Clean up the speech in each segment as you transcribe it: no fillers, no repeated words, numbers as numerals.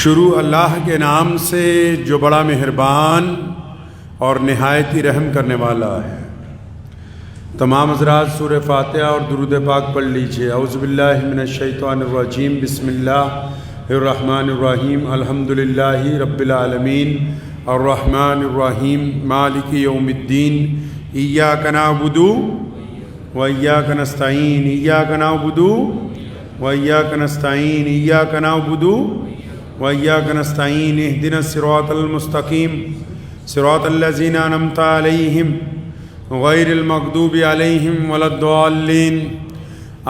شروع اللہ کے نام سے جو بڑا مہربان اور نہایت ہی رحم کرنے والا ہے۔ تمام حضرات سورہ فاتحہ اور درود پاک پڑھ لیجئے۔ اعوذ باللہ من الشیطان الرجیم، بسم اللہ الرحمن الرحیم، الحمدللہ رب العالمین، الرحمن الرحیم، مالک یوم الدین، ایاک نعبد و ایاک نستعین، ایاک نعبد و ایاک نستعین، ایاک نعبد و ایاک نستعین، اہدنا الصراط المستقیم صراط الذین انعمت علیہم غیر المغضوب علیہم ولا الضالین،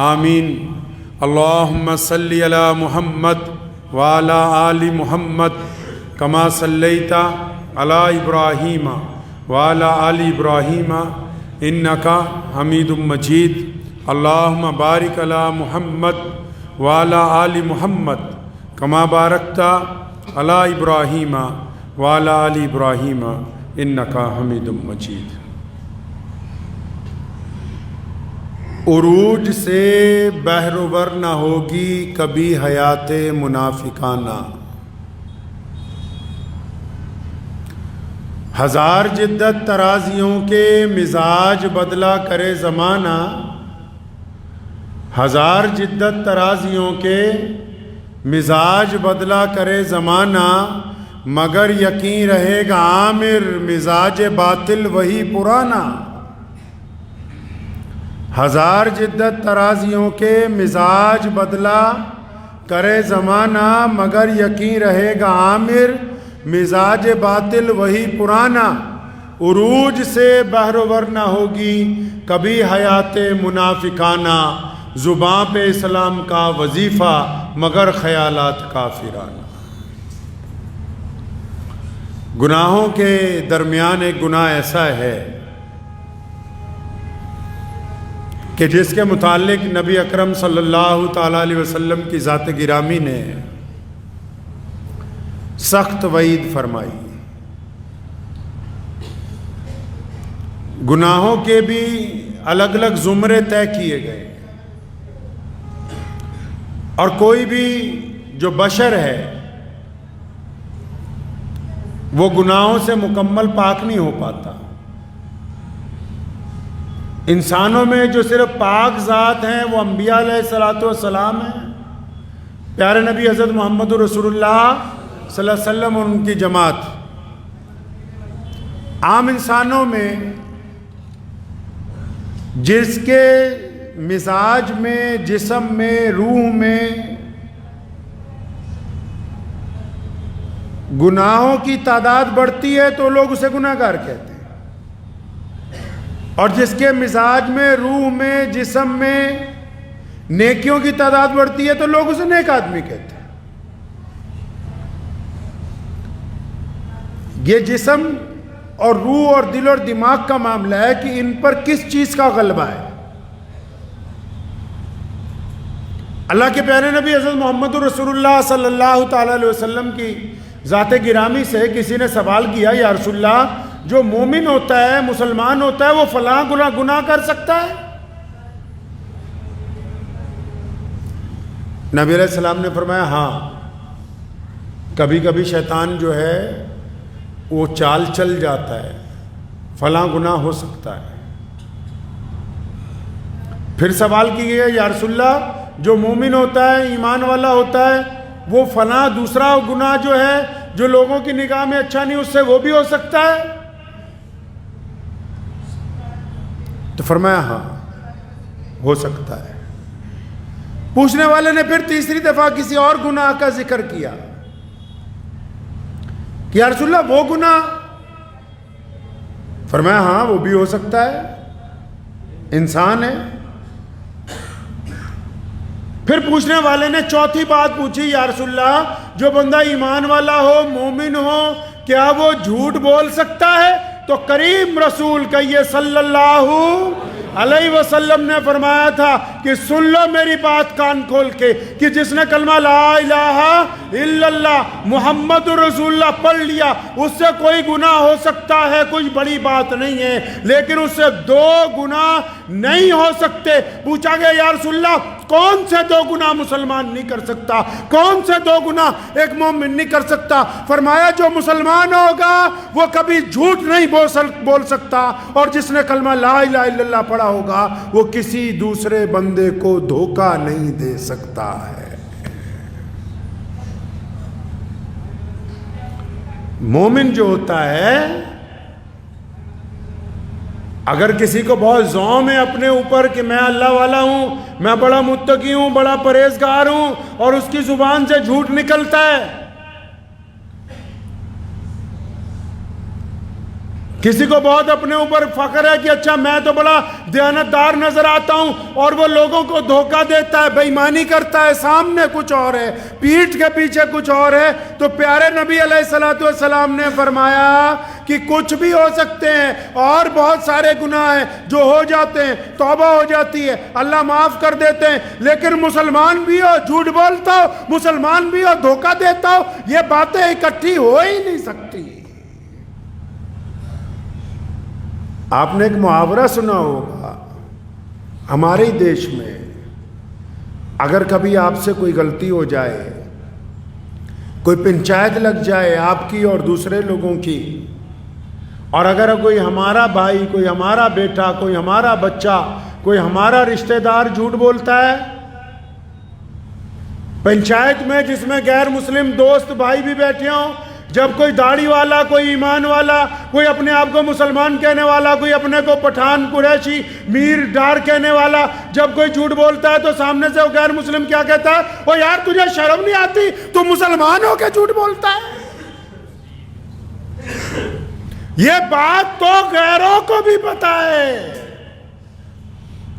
آمین۔ اللہم صلی علی محمد وعلی آل محمد کما صلیت علی ابراہیم وعلی آل ابراہیم انکا حمید مجید۔ اللہم بارک علی محمد وعلی آل محمد کما بارکت علی ابراہیم وعلی آل ابراہیم انکا حمید مجید۔ عروج سے بحر و بر نہ ہوگی کبھی حیات منافقانہ، ہزار جدت ترازیوں کے مزاج بدلا کرے زمانہ، ہزار جدت ترازیوں کے مزاج بدلا کرے زمانہ، مگر یقین رہے گا عامر مزاج باطل وہی پرانا۔ ہزار جدت ترازیوں کے مزاج بدلا کرے زمانہ، مگر یقین رہے گا عامر مزاج باطل وہی پرانا۔ عروج سے بحر و بر نہ ہوگی کبھی حیات منافقانہ، زباں پہ اسلام کا وظیفہ مگر خیالات کافرانہ۔ گناہوں کے درمیان ایک گناہ ایسا ہے کہ جس کے متعلق نبی اکرم صلی اللہ تعالیٰ علیہ وسلم کی ذات گرامی نے سخت وعید فرمائی۔ گناہوں کے بھی الگ الگ زمرے طے کیے گئے، اور کوئی بھی جو بشر ہے وہ گناہوں سے مکمل پاک نہیں ہو پاتا۔ انسانوں میں جو صرف پاک ذات ہیں وہ انبیاء علیہ السلام ہیں، پیارے نبی حضرت محمد رسول اللہ صلی اللہ علیہ وسلم اور ان کی جماعت۔ عام انسانوں میں جس کے مزاج میں، جسم میں، روح میں گناہوں کی تعداد بڑھتی ہے تو لوگ اسے گناہ گار کہتے ہیں، اور جس کے مزاج میں، روح میں، جسم میں نیکیوں کی تعداد بڑھتی ہے تو لوگ اسے نیک آدمی کہتے ہیں۔ یہ جسم اور روح اور دل اور دماغ کا معاملہ ہے کہ ان پر کس چیز کا غلبہ ہے۔ اللہ کے پیارے نبی حضرت محمد رسول اللہ صلی اللہ تعالیٰ علیہ وسلم کی ذات گرامی سے کسی نے سوال کیا، یا رسول اللہ جو مومن ہوتا ہے، مسلمان ہوتا ہے، وہ فلاں گناہ کر سکتا ہے؟ نبی علیہ السلام نے فرمایا ہاں، کبھی کبھی شیطان جو ہے وہ چال چل جاتا ہے، فلاں گناہ ہو سکتا ہے۔ پھر سوال کی گیا، یا رسول اللہ جو مومن ہوتا ہے، ایمان والا ہوتا ہے، وہ فلاں دوسرا گناہ جو ہے جو لوگوں کی نگاہ میں اچھا نہیں، اس سے وہ بھی ہو سکتا ہے؟ تو فرمایا ہاں ہو سکتا ہے۔ پوچھنے والے نے پھر تیسری دفعہ کسی اور گناہ کا ذکر کیا کہ یا رسول اللہ وہ گناہ؟ فرمایا ہاں وہ بھی ہو سکتا ہے، انسان ہے۔ پھر پوچھنے والے نے چوتھی بات پوچھی، یا رسول اللہ جو بندہ ایمان والا ہو، مومن ہو، کیا وہ جھوٹ بول سکتا ہے؟ تو کریم رسول کہیے صلی اللہ علیہ وسلم نے فرمایا تھا کہ سن لو میری بات کان کھول کے کہ جس نے کلمہ لا الہ الا اللہ محمد رسول اللہ پڑھ لیا اس سے کوئی گناہ ہو سکتا ہے، کوئی بڑی بات نہیں ہے، لیکن اس سے 2 گناہ نہیں ہو سکتے۔ پوچھا گیا یا رسول اللہ کون سے 2 گناہ مسلمان نہیں کر سکتا، کون سے 2 گناہ ایک مومن نہیں کر سکتا؟ فرمایا جو مسلمان ہوگا وہ کبھی جھوٹ نہیں بول سکتا، اور جس نے کلمہ لا الہ الا اللہ پڑھا ہوگا وہ کسی دوسرے بندے کو دھوکہ نہیں دے سکتا ہے۔ مومن جو ہوتا ہے اگر کسی کو بہت زوم ہے اپنے اوپر کہ میں اللہ والا ہوں، میں بڑا متقی ہوں، بڑا پرہیزگار ہوں، اور اس کی زبان سے جھوٹ نکلتا ہے، کسی کو بہت اپنے اوپر فخر ہے کہ اچھا میں تو بڑا دیانتدار نظر آتا ہوں، اور وہ لوگوں کو دھوکہ دیتا ہے، بے ایمانی کرتا ہے، سامنے کچھ اور ہے، پیٹھ کے پیچھے کچھ اور ہے، تو پیارے نبی علیہ السلام نے فرمایا کہ کچھ بھی ہو سکتے ہیں، اور بہت سارے گناہ ہیں جو ہو جاتے ہیں، توبہ ہو جاتی ہے، اللہ معاف کر دیتے ہیں، لیکن مسلمان بھی ہو جھوٹ بولتا ہو، مسلمان بھی ہو دھوکہ دیتا ہو، یہ باتیں اکٹھی ہو ہی نہیں سکتی۔ آپ نے ایک محاورہ سنا ہوگا ہمارے ہی دیش میں، اگر کبھی آپ سے کوئی غلطی ہو جائے، کوئی پنچایت لگ جائے آپ کی اور دوسرے لوگوں کی، اور اگر کوئی ہمارا بھائی، کوئی ہمارا بیٹا، کوئی ہمارا بچہ، کوئی ہمارا رشتہ دار جھوٹ بولتا ہے پنچایت میں، جس میں غیر مسلم دوست بھائی بھی بیٹھے ہوں، جب کوئی داڑھی والا، کوئی ایمان والا، کوئی اپنے آپ کو مسلمان کہنے والا، کوئی اپنے کو پٹھان، قریشی، میر ڈار کہنے والا جب کوئی جھوٹ بولتا ہے تو سامنے سے وہ غیر مسلم کیا کہتا ہے؟ او یار تجھے شرم نہیں آتی؟ تو مسلمان ہو کے جھوٹ بولتا ہے؟ یہ بات تو غیروں کو بھی پتا ہے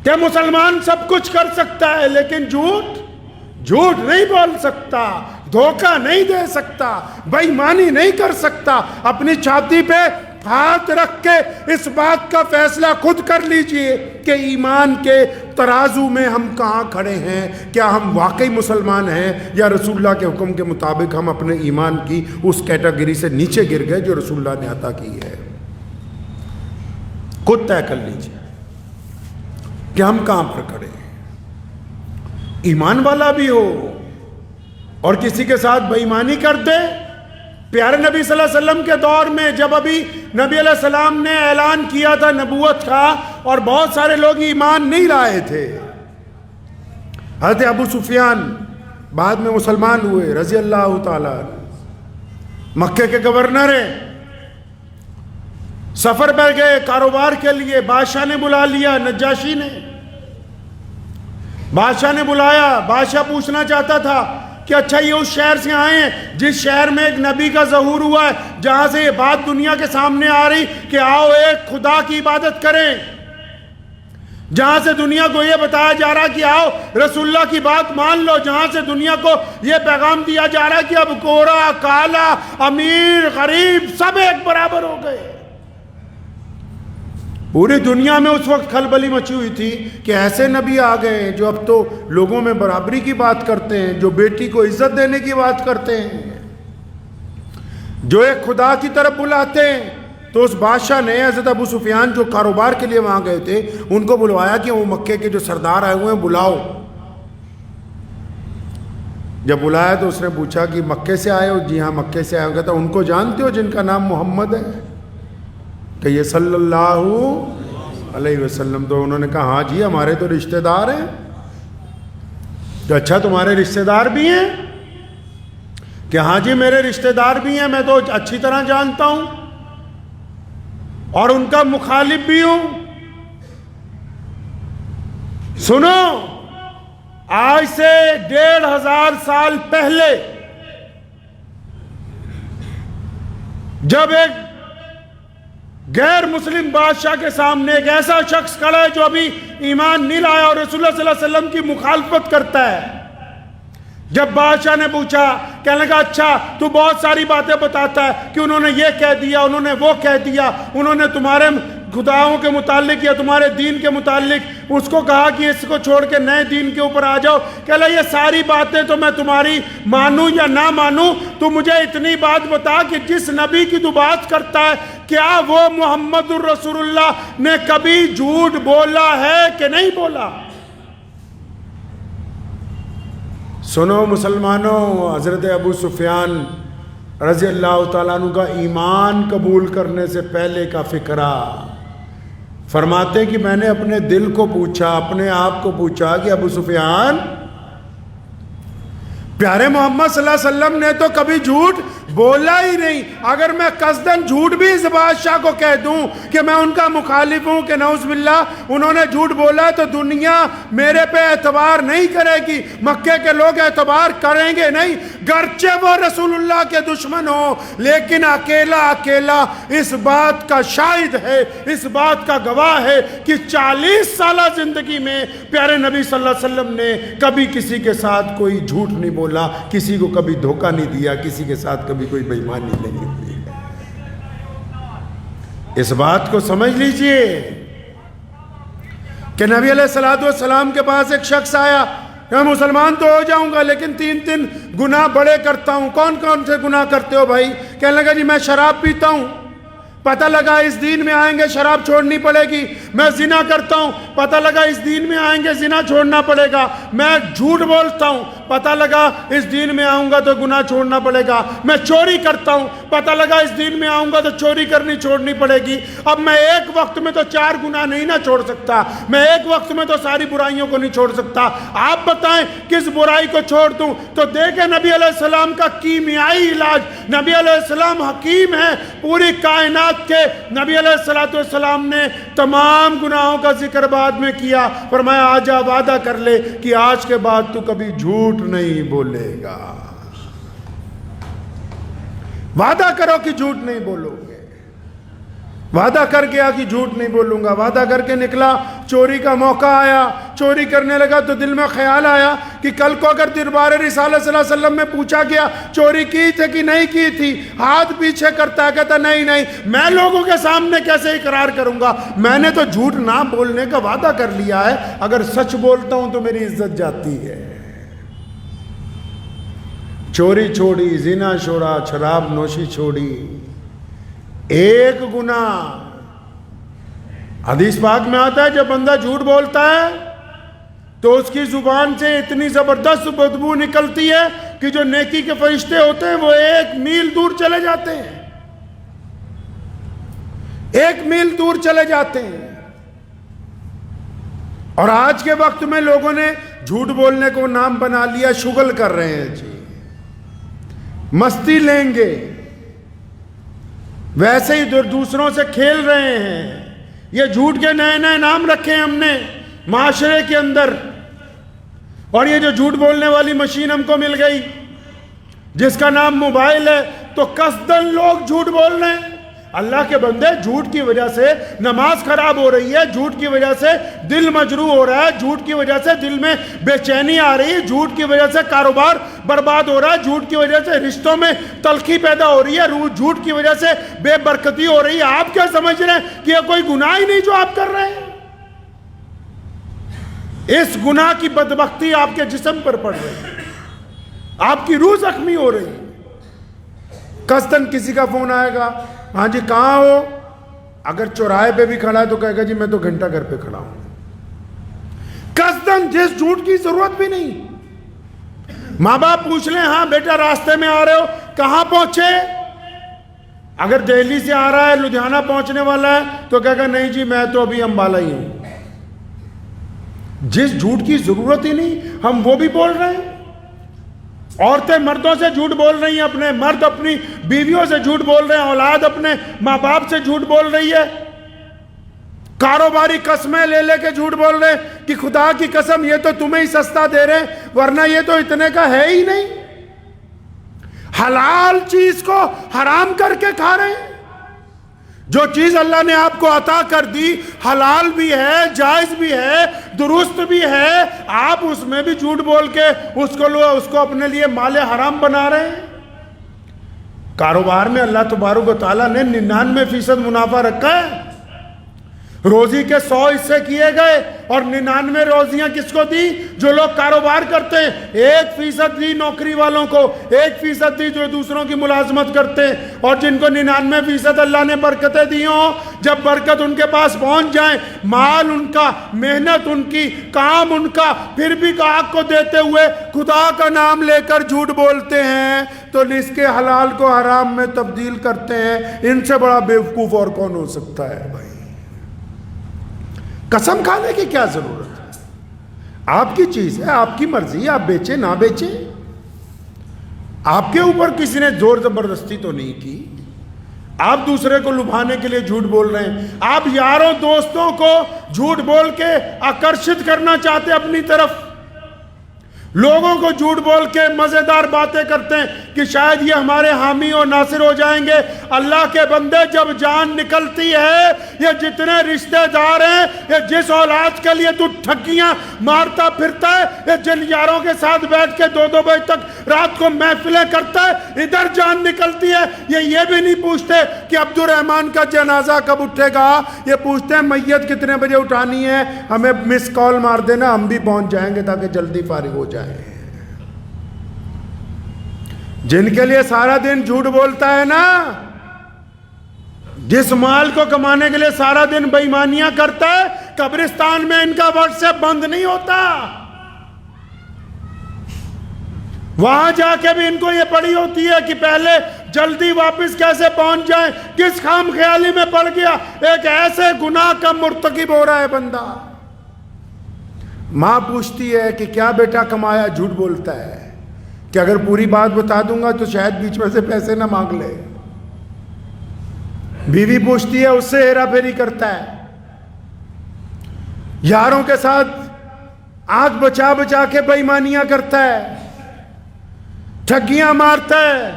کہ مسلمان سب کچھ کر سکتا ہے، لیکن جھوٹ نہیں بول سکتا، دھوکہ نہیں دے سکتا، بے ایمانی نہیں کر سکتا۔ اپنی چھاتی پہ ہاتھ رکھ کے اس بات کا فیصلہ خود کر لیجئے کہ ایمان کے ترازو میں ہم کہاں کھڑے ہیں، کیا ہم واقعی مسلمان ہیں یا رسول اللہ کے حکم کے مطابق ہم اپنے ایمان کی اس کیٹیگری سے نیچے گر گئے جو رسول اللہ نے عطا کی ہے۔ خود طے کر لیجئے کہ ہم کہاں پر کھڑے ہیں۔ ایمان والا بھی ہو اور کسی کے ساتھ بے ایمانی کر دے۔ پیارے نبی صلی اللہ علیہ وسلم کے دور میں جب ابھی نبی علیہ السلام نے اعلان کیا تھا نبوت کا اور بہت سارے لوگ ایمان نہیں لائے تھے، حضرت ابو سفیان بعد میں مسلمان ہوئے رضی اللہ تعالیٰ، مکے کے گورنر ہیں، سفر پر گئے کاروبار کے لیے، بادشاہ نے بلا لیا، نجاشی نے بادشاہ نے بلایا، بادشاہ پوچھنا چاہتا تھا کہ اچھا یہ اس شہر سے آئے ہیں جس شہر میں ایک نبی کا ظہور ہوا ہے، جہاں سے یہ بات دنیا کے سامنے آ رہی کہ آؤ ایک خدا کی عبادت کریں، جہاں سے دنیا کو یہ بتایا جا رہا کہ آؤ رسول اللہ کی بات مان لو، جہاں سے دنیا کو یہ پیغام دیا جا رہا کہ اب گورا، کالا، امیر، غریب سب ایک برابر ہو گئے۔ پوری دنیا میں اس وقت کھلبلی مچی ہوئی تھی کہ ایسے نبی آ گئے جو اب تو لوگوں میں برابری کی بات کرتے ہیں، جو بیٹی کو عزت دینے کی بات کرتے ہیں، جو ایک خدا کی طرف بلاتے ہیں۔ تو اس بادشاہ نے حضرت ابو سفیان جو کاروبار کے لیے وہاں گئے تھے ان کو بلوایا کہ وہ مکے کے جو سردار آئے ہوئے ہیں بلاؤ۔ جب بلایا تو اس نے پوچھا کہ مکے سے آئے ہو؟ جی ہاں مکے سے آئے ہو۔ کہتا ان کو جانتے ہو جن کا نام محمد ہے؟ کہ یہ صلی اللہ علیہ وسلم؟ تو انہوں نے کہا ہاں جی ہمارے تو رشتہ دار ہیں۔ کہ اچھا تمہارے رشتہ دار بھی ہیں؟ کہ ہاں جی میرے رشتہ دار بھی ہیں، میں تو اچھی طرح جانتا ہوں اور ان کا مخالف بھی ہوں۔ سنو، آج سے 1500 سال پہلے جب ایک غیر مسلم بادشاہ کے سامنے ایک ایسا شخص کھڑا ہے جو ابھی ایمان نہیں لایا اور رسول اللہ صلی اللہ علیہ وسلم کی مخالفت کرتا ہے، جب بادشاہ نے پوچھا، کہنے لگا اچھا تو بہت ساری باتیں بتاتا ہے کہ انہوں نے یہ کہہ دیا، انہوں نے وہ کہہ دیا، انہوں نے تمہارے خداؤں کے متعلق یا تمہارے دین کے متعلق اس کو کہا کہ اس کو چھوڑ کے نئے دین کے اوپر آ جاؤ، کہ اللہ یہ ساری باتیں تو میں تمہاری مانوں یا نہ مانوں، تو مجھے اتنی بات بتا کہ جس نبی کی تو بات کرتا ہے کیا وہ محمد الرسول اللہ نے کبھی جھوٹ بولا ہے کہ نہیں بولا؟ سنو مسلمانوں، حضرت ابو سفیان رضی اللہ تعالیٰ عنہ کا ایمان قبول کرنے سے پہلے کا فکرہ، فرماتے کہ میں نے اپنے دل کو پوچھا، اپنے آپ کو پوچھا کہ ابو سفیان، پیارے محمد صلی اللہ علیہ وسلم نے تو کبھی جھوٹ بولا ہی نہیں، اگر میں قصداً جھوٹ بھی اس بادشاہ کو کہہ دوں کہ میں ان کا مخالف ہوں کہ نعوذ باللہ انہوں نے جھوٹ بولا تو دنیا میرے پہ اعتبار نہیں کرے گی، مکے کے لوگ اعتبار کریں گے نہیں، گرچہ وہ رسول اللہ کے دشمن ہو، لیکن اکیلا اس بات کا شاہد ہے، اس بات کا گواہ ہے کہ 40 سالہ زندگی میں پیارے نبی صلی اللہ علیہ وسلم نے کبھی کسی کے ساتھ کوئی جھوٹ نہیں بولا، کسی کو کبھی دھوکہ نہیں دیا، کسی کے ساتھ کبھی کوئی بے ایمانی نہیں ہوئی۔ اس بات کو سمجھ لیجئے کہ نبی علیہ السلام کے پاس ایک شخص آیا، میں مسلمان تو ہو جاؤں گا لیکن 3 گناہ بڑے کرتا ہوں۔ کون کون سے گناہ کرتے ہو بھائی؟ کہنے لگا جی میں شراب پیتا ہوں، پتہ لگا اس دین میں آئیں گے شراب چھوڑنی پڑے گی۔ میں زنا کرتا ہوں، پتہ لگا اس دین میں آئیں گے زنا چھوڑنا پڑے گا۔ میں جھوٹ بولتا ہوں، پتہ لگا اس دین میں آؤں گا تو گناہ چھوڑنا پڑے گا۔ میں چوری کرتا ہوں، پتہ لگا اس دین میں آؤں گا تو چوری کرنی چھوڑنی پڑے گی۔ اب میں ایک وقت میں تو 4 گناہ نہیں نہ چھوڑ سکتا، میں ایک وقت میں تو ساری برائیوں کو نہیں چھوڑ سکتا، آپ بتائیں کس برائی کو چھوڑ دوں؟ تو دیکھیں نبی علیہ السلام کا کیمیائی علاج، نبی علیہ السلام حکیم ہے، پوری کائنات کے نبی علیہ السلام نے تمام گناہوں کا ذکر بعد میں کیا، فرمایا آجا وعدہ کر لے کہ آج کے بعد تو کبھی جھوٹ نہیں بولے گا، وعدہ کرو کہ جھوٹ نہیں بولو گے۔ وعدہ کر گیا کہ جھوٹ نہیں بولوں گا، وعدہ کر کے نکلا، چوری کا موقع آیا، چوری کرنے لگا تو دل میں خیال آیا کہ کل کو اگر دربار رسالت صلی اللہ علیہ وسلم میں پوچھا گیا چوری کی تھی کہ نہیں کی تھی، ہاتھ پیچھے کرتا ہے، کہتا نہیں میں لوگوں کے سامنے کیسے اقرار کروں گا، میں نے تو جھوٹ نہ بولنے کا وعدہ کر لیا ہے، اگر سچ بولتا ہوں تو میری عزت جاتی ہے۔ چوری چھوڑی، زنا چھوڑا، شراب نوشی چھوڑی، ایک گناہ۔ حدیث پاک میں آتا ہے جب بندہ جھوٹ بولتا ہے تو اس کی زبان سے اتنی زبردست بدبو نکلتی ہے کہ جو نیکی کے فرشتے ہوتے ہیں وہ 1 میل دور چلے جاتے ہیں، 1 میل دور چلے جاتے ہیں۔ اور آج کے وقت میں لوگوں نے جھوٹ بولنے کو نام بنا لیا، شغل کر رہے ہیں جی، مستی لیں گے، ویسے ہی دوسروں سے کھیل رہے ہیں۔ یہ جھوٹ کے نئے نام رکھے ہم نے معاشرے کے اندر، اور یہ جو جھوٹ بولنے والی مشین ہم کو مل گئی جس کا نام موبائل ہے، تو قصداً لوگ جھوٹ بول رہے ہیں۔ اللہ کے بندے، جھوٹ کی وجہ سے نماز خراب ہو رہی ہے، جھوٹ کی وجہ سے دل مجروح ہو رہا ہے، جھوٹ کی وجہ سے دل میں بے چینی آ رہی ہے، جھوٹ کی وجہ سے کاروبار برباد ہو رہا ہے، جھوٹ کی وجہ سے رشتوں میں تلخی پیدا ہو رہی ہے، جھوٹ کی وجہ سے بے برکتی ہو رہی ہے۔ آپ کیا سمجھ رہے ہیں کہ یہ کوئی گناہ ہی نہیں جو آپ کر رہے ہیں؟ اس گناہ کی بدبختی آپ کے جسم پر پڑ رہی ہے، آپ کی روح زخمی ہو رہی ہے۔ قصداً کسی کا فون آئے گا، ہاں جی کہاں ہو؟ اگر چوراہے پہ بھی کھڑا ہے تو کہے گا جی میں تو گھنٹہ گھر پہ کھڑا ہوں۔ قصداً جس جھوٹ کی ضرورت بھی نہیں۔ ماں باپ پوچھ لیں ہاں بیٹا راستے میں آ رہے ہو، کہاں پہنچے؟ اگر دہلی سے آ رہا ہے لدھیانہ پہنچنے والا ہے تو کہے گا نہیں جی میں تو ابھی امبالہ ہی ہوں۔ جس جھوٹ کی ضرورت ہی نہیں ہم وہ بھی بول رہے ہیں۔ عورتیں مردوں سے جھوٹ بول رہی ہیں، اپنے مرد اپنی بیویوں سے جھوٹ بول رہے ہیں، اولاد اپنے ماں باپ سے جھوٹ بول رہی ہے، کاروباری قسمیں لے لے کے جھوٹ بول رہے ہیں کہ خدا کی قسم یہ تو تمہیں ہی سستا دے رہے ہیں ورنہ یہ تو اتنے کا ہے ہی نہیں۔ حلال چیز کو حرام کر کے کھا رہے ہیں۔ جو چیز اللہ نے آپ کو عطا کر دی حلال بھی ہے، جائز بھی ہے، درست بھی ہے، آپ اس میں بھی جھوٹ بول کے اس کو اپنے لیے مال حرام بنا رہے ہیں۔ کاروبار میں اللہ تبارک و تعالیٰ نے 99% منافع رکھا ہے، روزی کے 100 حصے کیے گئے اور 99 روزیاں کس کو دی؟ جو لوگ کاروبار کرتے ہیں۔ 1% دی نوکری والوں کو، 1% دی جو دوسروں کی ملازمت کرتے ہیں، اور جن کو 99% اللہ نے برکتیں دی ہوں، جب برکت ان کے پاس پہنچ جائیں، مال ان کا، محنت ان کی، کام ان کا، پھر بھی گاہک کو دیتے ہوئے خدا کا نام لے کر جھوٹ بولتے ہیں، تو اس کے حلال کو حرام میں تبدیل کرتے ہیں۔ ان سے بڑا بیوقوف اور کون ہو سکتا ہے بھائی؟ قسم کھانے کی کیا ضرورت ہے؟ آپ کی چیز ہے، آپ کی مرضی، آپ بیچیں نہ بیچیں، آپ کے اوپر کسی نے زور زبردستی تو نہیں کی۔ آپ دوسرے کو لبھانے کے لیے جھوٹ بول رہے ہیں، آپ یاروں دوستوں کو جھوٹ بول کے آکرشت کرنا چاہتے ہیں اپنی طرف، لوگوں کو جھوٹ بول کے مزیدار باتیں کرتے ہیں کہ شاید یہ ہمارے حامی اور ناصر ہو جائیں گے۔ اللہ کے بندے، جب جان نکلتی ہے، یہ جتنے رشتہ دار ہیں، یہ جس اولاد کے لیے تو ٹھگیاں مارتا پھرتا ہے، یہ جن یاروں کے ساتھ بیٹھ کے 2 بجے تک رات کو محفلیں کرتا ہے، ادھر جان نکلتی ہے، یہ بھی نہیں پوچھتے کہ عبد الرحمن کا جنازہ کب اٹھے گا، یہ پوچھتے ہیں میت کتنے بجے اٹھانی ہے، ہمیں مس کال مار دینا، ہم بھی پہنچ جائیں گے تاکہ جلدی فارغ ہو جائے۔ جن کے لیے سارا دن جھوٹ بولتا ہے نا، جس مال کو کمانے کے لیے سارا دن بے ایمانیاں کرتا ہے، قبرستان میں ان کا واٹس ایپ بند نہیں ہوتا، وہاں جا کے بھی ان کو یہ پڑی ہوتی ہے کہ پہلے جلدی واپس کیسے پہنچ جائیں۔ کس خام خیالی میں پڑ گیا، ایک ایسے گناہ کا مرتکب ہو رہا ہے بندہ۔ ماں پوچھتی ہے کہ کیا بیٹا کمایا، جھوٹ بولتا ہے کہ اگر پوری بات بتا دوں گا تو شاید بیچ میں سے پیسے نہ مانگ لے۔ بیوی پوچھتی ہے، اس سے ہیرا پھیری کرتا ہے، یاروں کے ساتھ آنکھ بچا بچا کے بے ایمانیاں کرتا ہے، ٹھگیاں مارتا ہے۔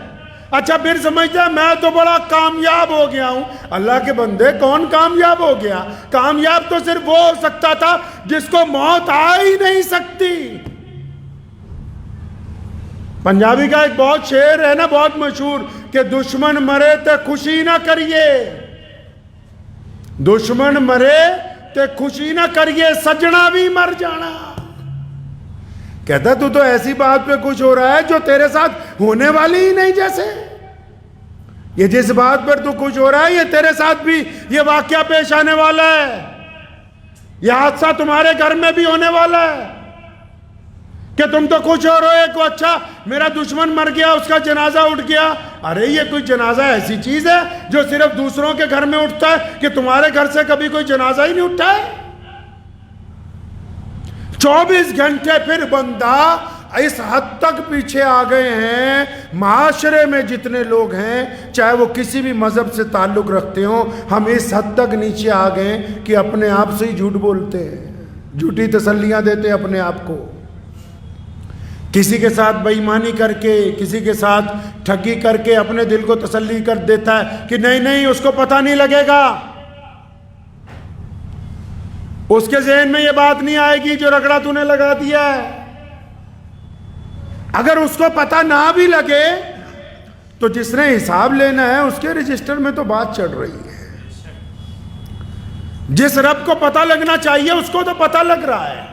اچھا پھر سمجھتا ہے میں تو بڑا کامیاب ہو گیا ہوں۔ اللہ کے بندے، کون کامیاب ہو گیا؟ کامیاب تو صرف وہ ہو سکتا تھا جس کو موت آ ہی نہیں سکتی۔ پنجابی کا ایک بہت شعر ہے نا، بہت مشہور، کہ دشمن مرے تے خوشی نہ کریے، دشمن مرے تے خوشی نہ کریے، سجنا بھی مر جانا۔ کہتا تو ایسی بات پہ خوش ہو رہا ہے جو تیرے ساتھ ہونے والی ہی نہیں، جیسے یہ جس بات پر تو خوش ہو رہا ہے، یہ تیرے ساتھ بھی یہ واقعہ پیش آنے والا ہے، یہ حادثہ تمہارے گھر میں بھی ہونے والا ہے کہ تم تو خوش ہو رہے ہو، اچھا میرا دشمن مر گیا، اس کا جنازہ اٹھ گیا۔ ارے یہ کوئی جنازہ ایسی چیز ہے جو صرف دوسروں کے گھر میں اٹھتا ہے کہ تمہارے گھر سے کبھی کوئی جنازہ ہی نہیں اٹھا ہے؟ 24 گھنٹے پھر بندہ اس حد تک پیچھے آ گئے ہیں، معاشرے میں جتنے لوگ ہیں، چاہے وہ کسی بھی مذہب سے تعلق رکھتے ہوں، ہم اس حد تک نیچے آ گئے کہ اپنے آپ سے ہی جھوٹ بولتے ہیں، جھوٹی تسلیاں دیتے ہیں اپنے آپ کو، کسی کے ساتھ بے ایمانی کر کے، کسی کے ساتھ ٹھگی کر کے اپنے دل کو تسلی کر دیتا ہے کہ نہیں نہیں اس کو پتہ نہیں لگے گا، اس کے ذہن میں یہ بات نہیں آئے گی جو رگڑا تو نے لگا دیا ہے۔ اگر اس کو پتہ نہ بھی لگے تو جس نے حساب لینا ہے اس کے رجسٹر میں تو بات چڑھ رہی ہے، جس رب کو پتہ لگنا چاہیے اس کو تو پتہ لگ رہا ہے،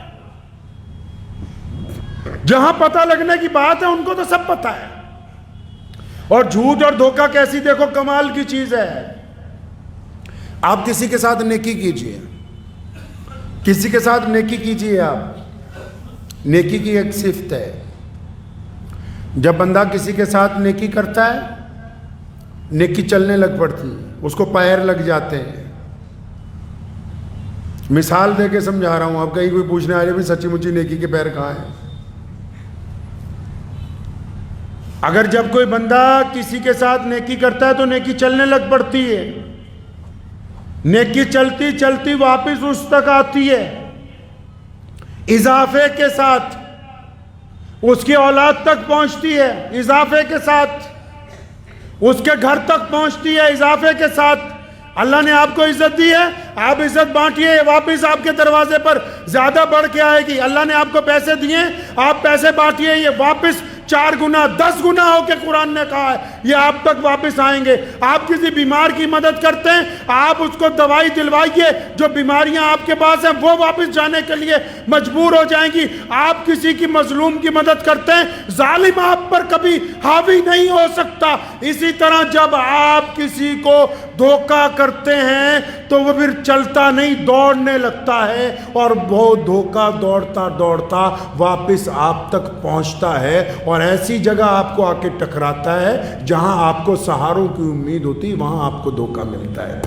جہاں پتہ لگنے کی بات ہے ان کو تو سب پتہ ہے۔ اور جھوٹ اور دھوکہ کیسی دیکھو کمال کی چیز ہے۔ آپ کسی کے ساتھ نیکی کیجئے، کسی کے ساتھ نیکی کیجئے، آپ نیکی کی ایک صفت ہے، جب بندہ کسی کے ساتھ نیکی کرتا ہے نیکی چلنے لگ پڑتی ہے، اس کو پیر لگ جاتے ہیں۔ مثال دے کے سمجھا رہا ہوں، آپ کہیں کوئی پوچھنے آ رہے بھی سچی مچی نیکی کے پیر کہاں ہیں؟ اگر جب کوئی بندہ کسی کے ساتھ نیکی کرتا ہے تو نیکی چلنے لگ پڑتی ہے، نیکی چلتی چلتی واپس اس تک آتی ہے، اضافے کے ساتھ اس کی اولاد تک پہنچتی ہے، اضافے کے ساتھ اس کے گھر تک پہنچتی ہے، اضافے کے ساتھ اللہ نے آپ کو عزت دی ہے، آپ عزت بانٹیے، واپس آپ کے دروازے پر زیادہ بڑھ کے آئے گی۔ اللہ نے آپ کو پیسے دیے، آپ پیسے بانٹیے، یہ واپس 4 گنا 10 گنا ہو کے قرآن نے کہا ہے یہ آپ تک واپس آئیں گے۔ آپ کسی بیمار کی مدد کرتے ہیں، آپ اس کو دوائی دلوائیے، جو بیماریاں آپ کے پاس ہیں وہ واپس جانے کے لیے مجبور ہو جائیں گی۔ آپ کسی کی مظلوم کی مدد کرتے ہیں، ظالم آپ پر کبھی حاوی نہیں ہو سکتا۔ اسی طرح جب آپ کسی کو دھوکہ کرتے ہیں تو وہ پھر چلتا نہیں، دوڑنے لگتا ہے، اور وہ دھوکہ دوڑتا دوڑتا واپس آپ تک پہنچتا ہے، اور ایسی جگہ آپ کو آ کے ٹکراتا ہے جہاں آپ کو سہاروں کی امید ہوتی، وہاں آپ کو دھوکہ ملتا ہے۔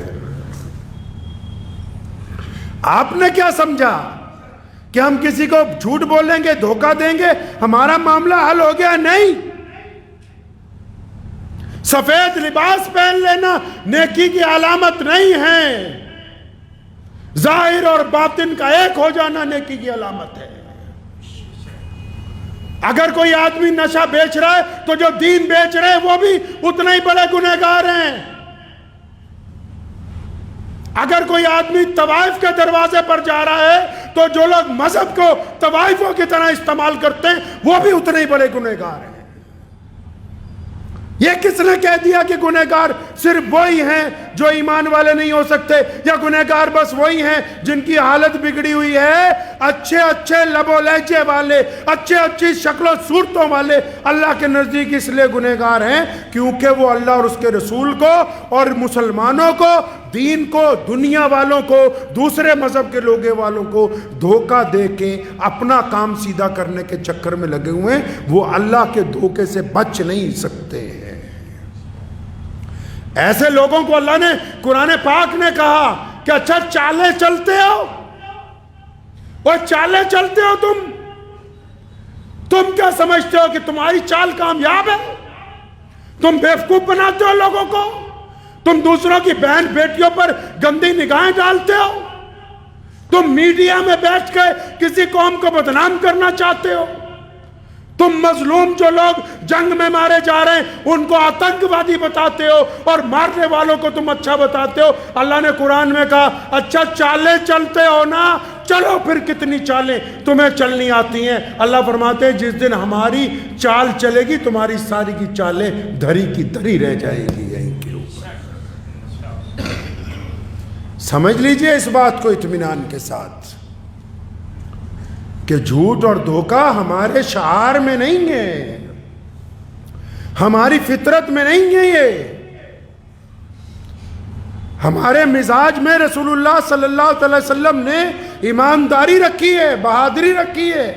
آپ نے کیا سمجھا کہ ہم کسی کو جھوٹ بولیں گے، دھوکہ دیں گے، ہمارا معاملہ حل ہو گیا؟ نہیں۔ سفید لباس پہن لینا نیکی کی علامت نہیں ہے، ظاہر اور باطن کا ایک ہو جانا نیکی کی علامت ہے۔ اگر کوئی آدمی نشہ بیچ رہا ہے تو جو دین بیچ رہے ہیں وہ بھی اتنے ہی بڑے گنہگار ہیں۔ اگر کوئی آدمی طوائف کے دروازے پر جا رہا ہے تو جو لوگ مذہب کو طوائفوں کی طرح استعمال کرتے ہیں وہ بھی اتنے ہی بڑے گنہگار ہیں۔ یہ کس نے کہہ دیا کہ گنہگار صرف وہی ہیں جو ایمان والے نہیں ہو سکتے، یا گنہگار بس وہی ہیں جن کی حالت بگڑی ہوئی ہے؟ اچھے اچھے لب و لہجے والے، اچھی شکل و صورتوں والے اللہ کے نزدیک اس لیے گنہگار ہیں کیونکہ وہ اللہ اور اس کے رسول کو اور مسلمانوں کو، دین کو، دنیا والوں کو، دوسرے مذہب کے لوگوں والوں کو دھوکہ دے کے اپنا کام سیدھا کرنے کے چکر میں لگے ہوئے ہیں۔ وہ اللہ کے دھوکے سے بچ نہیں سکتے ہیں۔ ایسے لوگوں کو اللہ نے قرآن پاک نے کہا کہ اچھا چالیں چلتے ہو، اور چالیں چلتے ہو تم کیا سمجھتے ہو کہ تمہاری چال کامیاب ہے؟ تم بیوقوف بناتے ہو لوگوں کو، تم دوسروں کی بہن بیٹیوں پر گندی نگاہیں ڈالتے ہو، تم میڈیا میں بیٹھ کے کسی قوم کو بدنام کرنا چاہتے ہو، تم مظلوم جو لوگ جنگ میں مارے جا رہے ہیں ان کو آتنکوادی بتاتے ہو، اور مارنے والوں کو تم اچھا بتاتے ہو۔ اللہ نے قرآن میں کہا اچھا چالیں چلتے ہو نا، چلو پھر کتنی چالیں تمہیں چلنی آتی ہیں۔ اللہ فرماتے ہیں جس دن ہماری چال چلے گی تمہاری ساری کی چالیں دھری کی دھری رہ جائے گی یہیں کے اوپر۔ سمجھ لیجئے اس بات کو اطمینان کے ساتھ کہ جھوٹ اور دھوکہ ہمارے شعار میں نہیں ہے، ہماری فطرت میں نہیں ہے، یہ ہمارے مزاج میں رسول اللہ صلی اللہ علیہ وسلم نے ایمانداری رکھی ہے، بہادری رکھی ہے،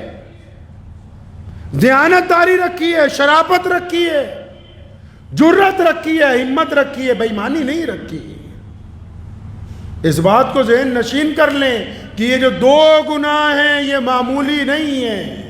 دیانتداری رکھی ہے، شرافت رکھی ہے، جرت رکھی ہے، ہمت رکھی ہے، بے ایمانی نہیں رکھی۔ اس بات کو ذہن نشین کر لیں کہ یہ جو 2 گناہ ہیں یہ معمولی نہیں ہیں۔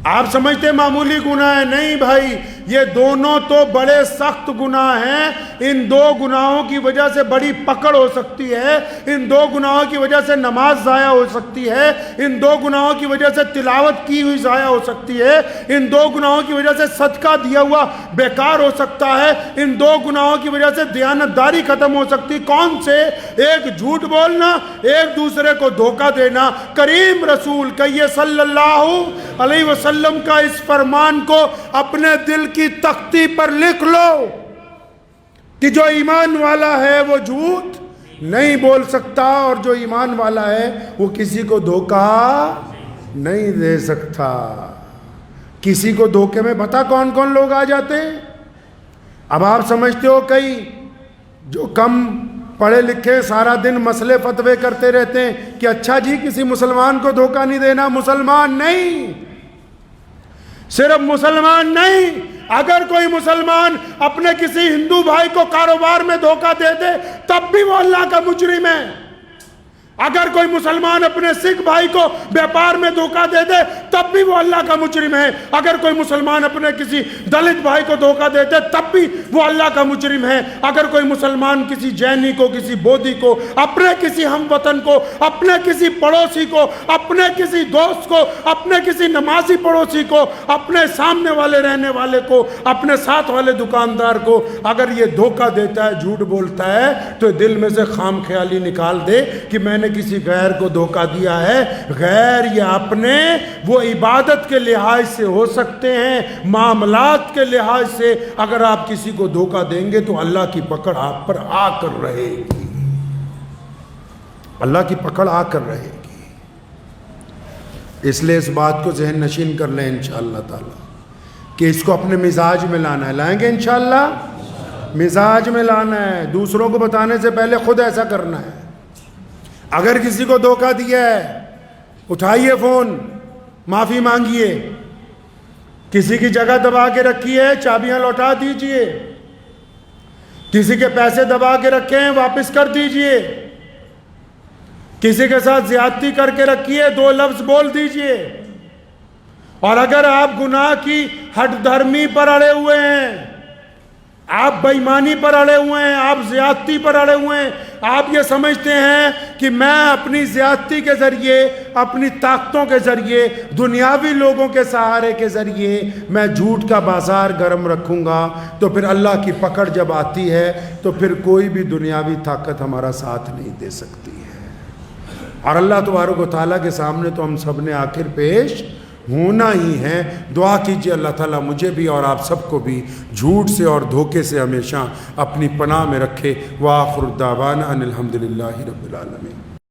آپ سمجھتے ہیں معمولی گناہ ہے؟ نہیں بھائی، یہ دونوں تو بڑے سخت گناہ ہیں۔ ان 2 گناہوں کی وجہ سے بڑی پکڑ ہو سکتی ہے، ان 2 گناہوں کی وجہ سے نماز ضائع ہو سکتی ہے، ان 2 گناہوں کی وجہ سے تلاوت کی ہوئی ضائع ہو سکتی ہے، ان 2 گناہوں کی وجہ سے صدقہ دیا ہوا بیکار ہو سکتا ہے، ان 2 گناہوں کی وجہ سے دیانتداری ختم ہو سکتی۔ کون سے؟ ایک جھوٹ بولنا، ایک دوسرے کو دھوکہ دینا۔ کریم رسول کہیے صلی اللہ علیہ وسلم کا اس فرمان کو اپنے دل کی تختی پر لکھ لو کہ جو ایمان والا ہے وہ جھوٹ نہیں بول سکتا، اور جو ایمان والا ہے وہ کسی کو دھوکہ نہیں دے سکتا۔ کسی کو دھوکے میں پتہ کون کون لوگ آ جاتے ہیں؟ اب آپ سمجھتے ہو کئی جو کم پڑھے لکھے سارا دن مسئلے فتوے کرتے رہتے ہیں کہ اچھا جی کسی مسلمان کو دھوکہ نہیں دینا۔ مسلمان نہیں، صرف مسلمان نہیں، اگر کوئی مسلمان اپنے کسی ہندو بھائی کو کاروبار میں دھوکہ دے دے تب بھی وہ اللہ کا مجرم ہے۔ اگر کوئی مسلمان اپنے سکھ بھائی کو بیپار میں دھوکہ دے دے تب بھی وہ اللہ کا مجرم ہے۔ اگر کوئی مسلمان اپنے کسی دلت بھائی کو دھوکہ دے دے تب بھی وہ اللہ کا مجرم ہے۔ اگر کوئی مسلمان کسی جینی کو، کسی بودھی کو، اپنے کسی ہم وطن کو، اپنے کسی پڑوسی کو، اپنے کسی دوست کو، اپنے کسی نمازی پڑوسی کو، اپنے سامنے والے رہنے والے کو، اپنے ساتھ والے دکاندار کو اگر یہ دھوکہ دیتا ہے، جھوٹ بولتا ہے، تو دل میں سے خام خیالی نکال دے کہ میں نے نے کسی غیر کو دھوکہ دیا ہے، غیر یا اپنے وہ عبادت کے لحاظ سے ہو سکتے ہیں، معاملات کے لحاظ سے اگر آپ کسی کو دھوکہ دیں گے تو اللہ کی پکڑ آپ پر آ کر رہے گی، اللہ کی پکڑ آ کر رہے گی۔ اس لیے اس بات کو ذہن نشین کر لیں انشاءاللہ تعالی کہ اس کو اپنے مزاج میں لانا ہے۔ لائیں گے انشاءاللہ؟ مزاج میں لانا ہے، دوسروں کو بتانے سے پہلے خود ایسا کرنا ہے۔ اگر کسی کو دھوکہ دیا ہے اٹھائیے فون، معافی مانگیے، کسی کی جگہ دبا کے رکھی ہے چابیاں لوٹا دیجئے، کسی کے پیسے دبا کے رکھے ہیں واپس کر دیجئے، کسی کے ساتھ زیادتی کر کے رکھی ہے 2 لفظ بول دیجئے۔ اور اگر آپ گناہ کی ہٹ دھرمی پر اڑے ہوئے ہیں، آپ بے ایمانی پر اڑے ہوئے ہیں، آپ زیادتی پر اڑے ہوئے ہیں، آپ یہ سمجھتے ہیں کہ میں اپنی زیادتی کے ذریعے، اپنی طاقتوں کے ذریعے، دنیاوی لوگوں کے سہارے کے ذریعے میں جھوٹ کا بازار گرم رکھوں گا، تو پھر اللہ کی پکڑ جب آتی ہے تو پھر کوئی بھی دنیاوی طاقت ہمارا ساتھ نہیں دے سکتی ہے۔ اور اللہ تبارک و تعالیٰ کے سامنے تو ہم سب نے آخر پیش ہونا ہی ہے۔ دعا کیجئے اللہ تعالیٰ مجھے بھی اور آپ سب کو بھی جھوٹ سے اور دھوکے سے ہمیشہ اپنی پناہ میں رکھے۔ وآخر دعوانا ان الحمدللہ رب العالمین۔